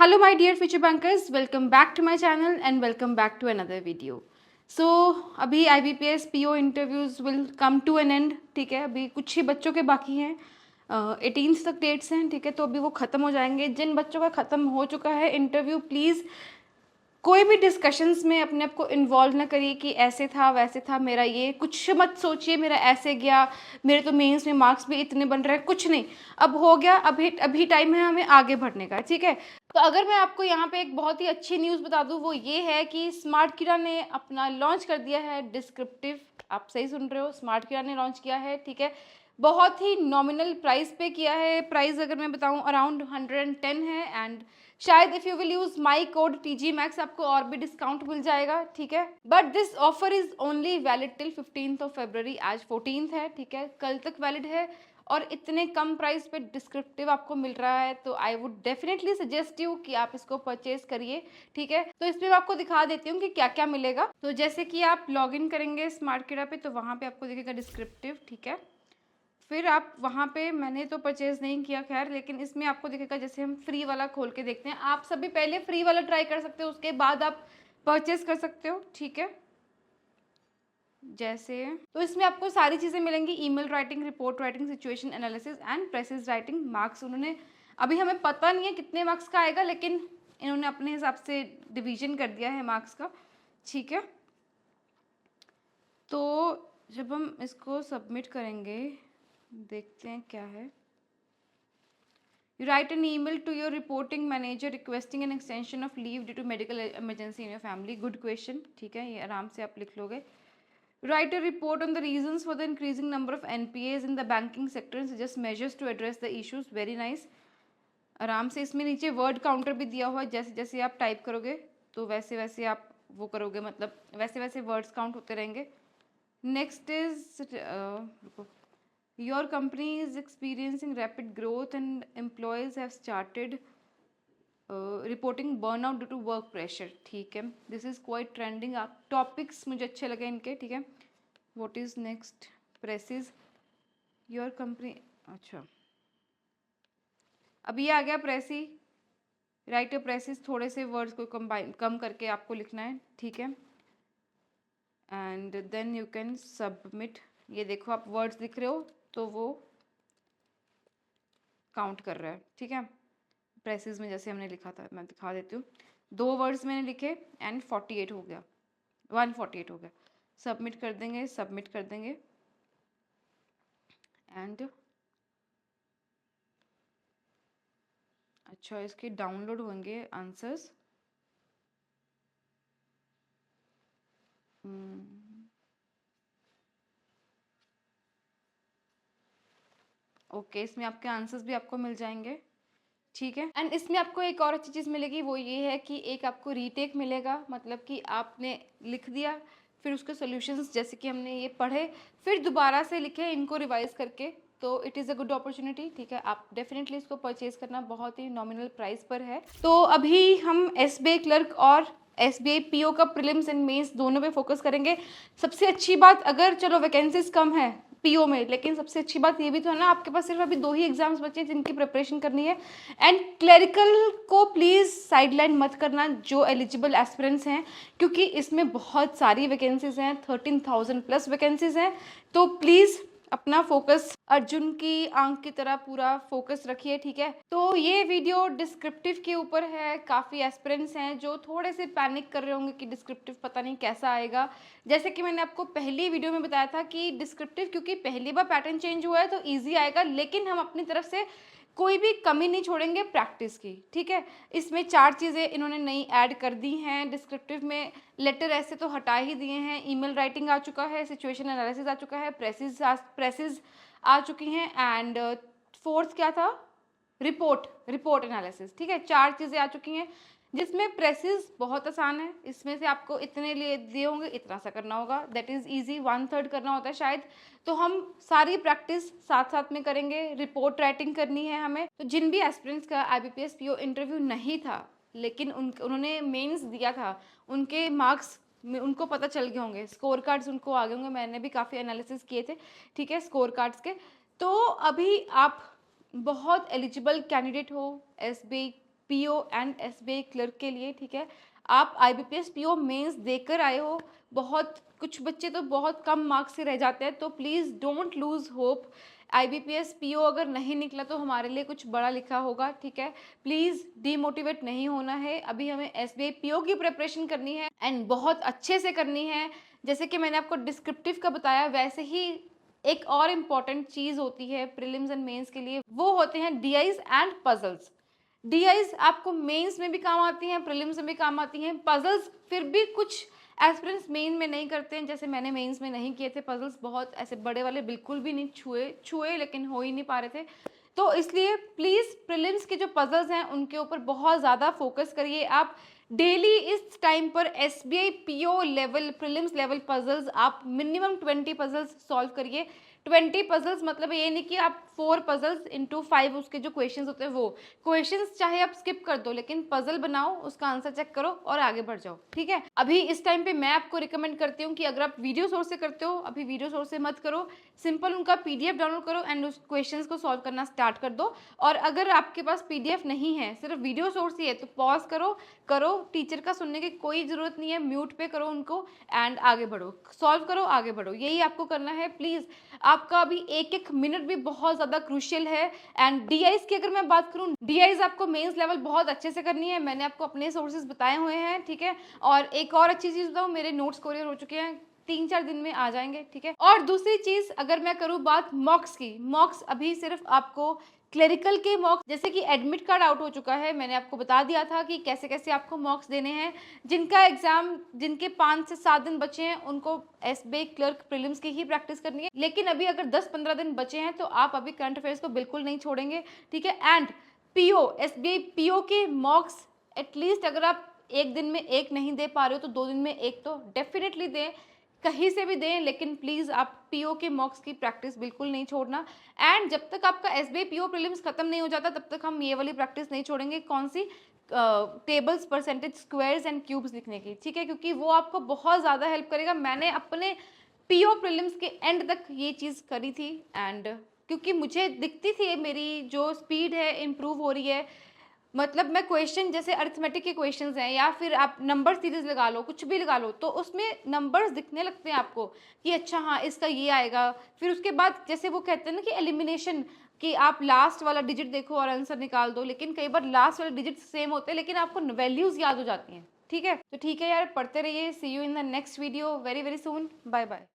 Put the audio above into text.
Hello my dear future bankers, welcome back to my channel and welcome back to another video. So अभी IBPS PO interviews will come to an end, ठीक है. अभी कुछ ही बच्चों के बाकी हैं, 18 तक डेट्स हैं, ठीक है. तो अभी वो ख़त्म हो जाएंगे. जिन बच्चों का ख़त्म हो चुका है इंटरव्यू, प्लीज़ कोई भी डिस्कशंस में अपने आप को इन्वॉल्व ना करिए कि ऐसे था वैसे था, मेरा ये कुछ मत सोचिए, मेरा ऐसे गया, मेरे तो मेंस में मार्क्स भी इतने बन रहे हैं. कुछ नहीं, अब हो गया, अभी टाइम है हमें आगे बढ़ने का, ठीक है. तो अगर मैं आपको यहाँ पे एक बहुत ही अच्छी न्यूज़ बता दूँ, वो ये है कि स्मार्ट किरा ने अपना लॉन्च कर दिया है डिस्क्रिप्टिव. आप सही सुन रहे हो, स्मार्ट किरा ने लॉन्च किया है, ठीक है. बहुत ही नॉमिनल प्राइस पे किया है. प्राइस अगर मैं बताऊँ अराउंड 110 है. एंड शायद if you will use my code TG Max आपको और भी डिस्काउंट मिल जाएगा, ठीक है. But this offer is only valid till 15 फरवरी. आज 14 है, ठीक है, कल तक वैलिड है. और इतने कम प्राइस पे डिस्क्रिप्टिव आपको मिल रहा है, तो I would definitely suggest you कि आप इसको परचेज करिए, ठीक है. तो इसमें मैं आपको दिखा देती हूँ कि क्या क्या मिलेगा. तो जैसे कि आप लॉग इन करेंगे स्मार्ट किरा पे, तो वहाँ पे आपको दिखेगा डिस्क्रिप्टिव, ठीक है. फिर आप वहाँ पे, मैंने तो परचेज़ नहीं किया खैर, लेकिन इसमें आपको दिखेगा, जैसे हम फ्री वाला खोल के देखते हैं. आप सभी पहले फ्री वाला ट्राई कर सकते हो, उसके बाद आप परचेज़ कर सकते हो, ठीक है. जैसे तो इसमें आपको सारी चीज़ें मिलेंगी: email writing, report writing, situation analysis and precious writing. Marks उन्होंने, अभी हमें पता नहीं है कितने मार्क्स का आएगा, लेकिन इन्होंने अपने हिसाब से डिवीजन कर दिया है मार्क्स का, ठीक है. तो जब हम इसको सबमिट करेंगे, देखते हैं क्या है. You write an email to your reporting manager requesting an extension of leave due to medical emergency in your family. Good question, ठीक है, ये आराम से आप लिख लोगे. Write a report on the reasons for the increasing number of NPAs in the banking sector and suggest measures to address the issues. Very nice. आराम से. इसमें नीचे वर्ड काउंटर भी दिया हुआ है, जैसे जैसे आप टाइप करोगे तो वैसे वैसे आप वो करोगे, मतलब वैसे वैसे वर्ड्स काउंट होते रहेंगे. Next is your company is experiencing rapid growth and employees have started reporting burnout due to work pressure. ठीक है, this is quite trending. आप टॉपिक्स मुझे अच्छे लगे इनके, ठीक है. what is next? Precious your company. अच्छा, अब ये आ गया प्रेसी. राइट प्रेसिस, थोड़े से वर्ड्स को कम करके आपको लिखना है, ठीक है. And then you can submit. ये देखो, आप वर्ड्स लिख रहे हो तो वो काउंट कर रहा है, ठीक है. प्रेसिस में जैसे हमने लिखा था, मैं दिखा देती हूँ. 2 वर्ड्स मैंने लिखे एंड 48 हो गया, 148 हो गया. सबमिट कर देंगे, सबमिट कर देंगे. एंड अच्छा, इसके डाउनलोड होंगे आंसर्स. ओके, इसमें आपके आंसर्स भी आपको मिल जाएंगे, ठीक है. एंड इसमें आपको एक और अच्छी चीज़ मिलेगी, वो ये है कि एक आपको रीटेक मिलेगा. मतलब कि आपने लिख दिया, फिर उसके सॉल्यूशंस जैसे कि हमने ये पढ़े, फिर दोबारा से लिखे इनको रिवाइज करके. तो it is a good opportunity, ठीक है. आप डेफिनेटली इसको परचेज करना, बहुत ही नॉमिनल प्राइस पर है. तो अभी हम SBI क्लर्क और SBI PO का प्रीलिम्स एंड मेंस दोनों पे फोकस करेंगे. सबसे अच्छी बात, अगर चलो वैकेंसीज कम है PO में, लेकिन सबसे अच्छी बात ये भी तो है ना, आपके पास सिर्फ अभी 2 ही एग्जाम्स बचे हैं जिनकी प्रिपरेशन करनी है. एंड क्लरिकल को प्लीज़ साइडलाइन मत करना, जो एलिजिबल एस्पिरेंट्स हैं, क्योंकि इसमें बहुत सारी वैकेंसीज हैं, 13,000 प्लस वैकेंसीज हैं. तो प्लीज़ अपना फोकस अर्जुन की आंख की तरह पूरा फोकस रखिए, ठीक है. तो ये वीडियो डिस्क्रिप्टिव के ऊपर है. काफ़ी एस्पिरेंट्स हैं जो थोड़े से पैनिक कर रहे होंगे कि डिस्क्रिप्टिव पता नहीं कैसा आएगा. जैसे कि मैंने आपको पहली वीडियो में बताया था कि डिस्क्रिप्टिव क्योंकि पहली बार पैटर्न चेंज हुआ है तो ईजी आएगा, लेकिन हम अपनी तरफ से कोई भी कमी नहीं छोड़ेंगे प्रैक्टिस की, ठीक है. इसमें 4 चीज़ें इन्होंने नई ऐड कर दी हैं डिस्क्रिप्टिव में. लेटर ऐसे तो हटा ही दिए हैं, ईमेल राइटिंग आ चुका है, सिचुएशन एनालिसिस आ चुका है, प्रेसिस आ चुकी हैं. एंड 4th क्या था? रिपोर्ट एनालिसिस, ठीक है. 4 चीज़ें आ चुकी हैं, जिसमें प्रेसिस बहुत आसान है. इसमें से आपको इतने लिए दिए होंगे, इतना सा करना होगा, दैट इज़ ईजी. 1/3 करना होता है शायद. तो हम सारी प्रैक्टिस साथ साथ में करेंगे. रिपोर्ट राइटिंग करनी है हमें. तो जिन भी एस्पिरेंट्स का IBPS PO इंटरव्यू नहीं था, लेकिन उन्होंने मेंस दिया था, उनके मार्क्स में उनको पता चल गए होंगे, स्कोर कार्ड्स उनको आ गए होंगे. मैंने भी काफ़ी एनालिसिस किए थे, ठीक है, स्कोर कार्ड्स के. तो अभी आप बहुत एलिजिबल कैंडिडेट हो SBI PO and SBI clerk के लिए, ठीक है। आप आईबीपीएस पीओ मेंस देकर आए हो, बहुत कुछ बच्चे तो बहुत कम मार्क्स से रह जाते हैं, तो please don't lose hope. IBPS PO अगर नहीं निकला तो हमारे लिए कुछ बड़ा लिखा होगा, ठीक है। प्लीज़ डीमोटिवेट नहीं होना है, अभी हमें एसबीआई पीओ की प्रिपरेशन करनी है एंड बहुत अच्छे से करनी है। जैसे कि मैंने आपको डिस्क्रिप्टिव का बताया, वैसे ही एक और इम्पॉर्टेंट चीज़ होती है प्रीलिम्स एंड मेंस के लिए, वो होते हैं डीआईज एंड पजल्स। डीआईज आपको मेंस में भी काम आती हैं, प्रीलिम्स में भी काम आती हैं। पजल्स फिर भी कुछ एस्पिरेंट्स मेन में नहीं करते हैं, जैसे मैंने मेंस में नहीं किए थे पजल्स, बहुत ऐसे बड़े वाले बिल्कुल भी नहीं छुए लेकिन हो ही नहीं पा रहे थे। तो इसलिए प्लीज़ प्रीलिम्स के जो पजल्स हैं उनके ऊपर बहुत ज़्यादा फोकस करिए आप। डेली इस टाइम पर SBI PO level prelims level puzzles आप मिनिमम 20 पजल्स सॉल्व करिए। 20 पजल्स मतलब ये नहीं कि आप 4 पजल्स इंटू 5 उसके जो क्वेश्चंस होते हैं वो क्वेश्चंस चाहे आप स्किप कर दो, लेकिन पजल बनाओ, उसका आंसर चेक करो और आगे बढ़ जाओ, ठीक है। अभी इस टाइम पे मैं आपको रिकमेंड करती हूँ कि अगर आप वीडियो सोर्स से करते हो, अभी वीडियो सोर्स से मत करो, सिंपल उनका पीडीएफ डाउनलोड करो एंड उस क्वेश्चंस को सॉल्व करना स्टार्ट कर दो। और अगर आपके पास पीडीएफ नहीं है, सिर्फ वीडियो सोर्स ही है, तो पॉज करो, टीचर का सुनने की कोई ज़रूरत नहीं है, म्यूट पे करो उनको एंड आगे बढ़ो, सॉल्व करो, आगे बढ़ो, यही आपको करना है। प्लीज़ आपका अभी एक एक मिनट भी बहुत ज़्यादा क्रूशियल है। एंड डीआईज की अगर मैं बात करूँ, डीआईज आपको मेंस लेवल बहुत अच्छे से करनी है, मैंने आपको अपने सोर्सेज बताए हुए हैं, ठीक है। और एक और अच्छी चीज़ बताऊँ, मेरे नोट्स कोरियर हो चुके हैं, 3-4 दिन में आ जाएंगे, ठीक है। और दूसरी चीज़ अगर मैं करूँ बात मॉक्स की, मॉक्स अभी सिर्फ आपको क्लेरिकल के मॉक्स, जैसे कि एडमिट कार्ड आउट हो चुका है, मैंने आपको बता दिया था कि कैसे कैसे आपको मॉक्स देने हैं। जिनका एग्जाम, जिनके 5 से 7 दिन बचे हैं, उनको एसबीआई क्लर्क प्रीलिम्स की ही प्रैक्टिस करनी है। लेकिन अभी अगर 10-15 दिन बचे हैं तो आप अभी करंट अफेयर्स को बिल्कुल नहीं छोड़ेंगे, ठीक है। एंड पीओ, एसबीआई पीओ के मॉक्स एटलीस्ट अगर आप एक दिन में एक नहीं दे पा रहे हो तो 2 दिन में एक तो डेफिनेटली दें, कहीं से भी दें, लेकिन प्लीज़ आप पीओ के मॉक्स की प्रैक्टिस बिल्कुल नहीं छोड़ना। एंड जब तक आपका एसबीआई पीओ प्रीलिम्स खत्म नहीं हो जाता तब तक हम ये वाली प्रैक्टिस नहीं छोड़ेंगे। कौन सी? Tables, percentage, squares and cubes लिखने की, ठीक है, क्योंकि वो आपको बहुत ज़्यादा हेल्प करेगा। मैंने अपने पीओ प्रीलिम्स के एंड तक ये चीज़ करी थी एंड क्योंकि मुझे दिखती थी मेरी जो स्पीड है इम्प्रूव हो रही है। मतलब मैं क्वेश्चन, जैसे अरिथमेटिक के क्वेश्चंस हैं या फिर आप नंबर सीरीज लगा लो, कुछ भी लगा लो, तो उसमें नंबर्स दिखने लगते हैं आपको कि अच्छा हाँ इसका ये आएगा। फिर उसके बाद जैसे वो कहते हैं ना कि एलिमिनेशन, कि आप लास्ट वाला डिजिट देखो और आंसर निकाल दो, लेकिन कई बार लास्ट वाले डिजिट सेम होते हैं लेकिन आपको वैल्यूज याद हो जाती हैं, ठीक है। तो ठीक है यार, पढ़ते रहिए। See you in the next video very very soon. Bye bye.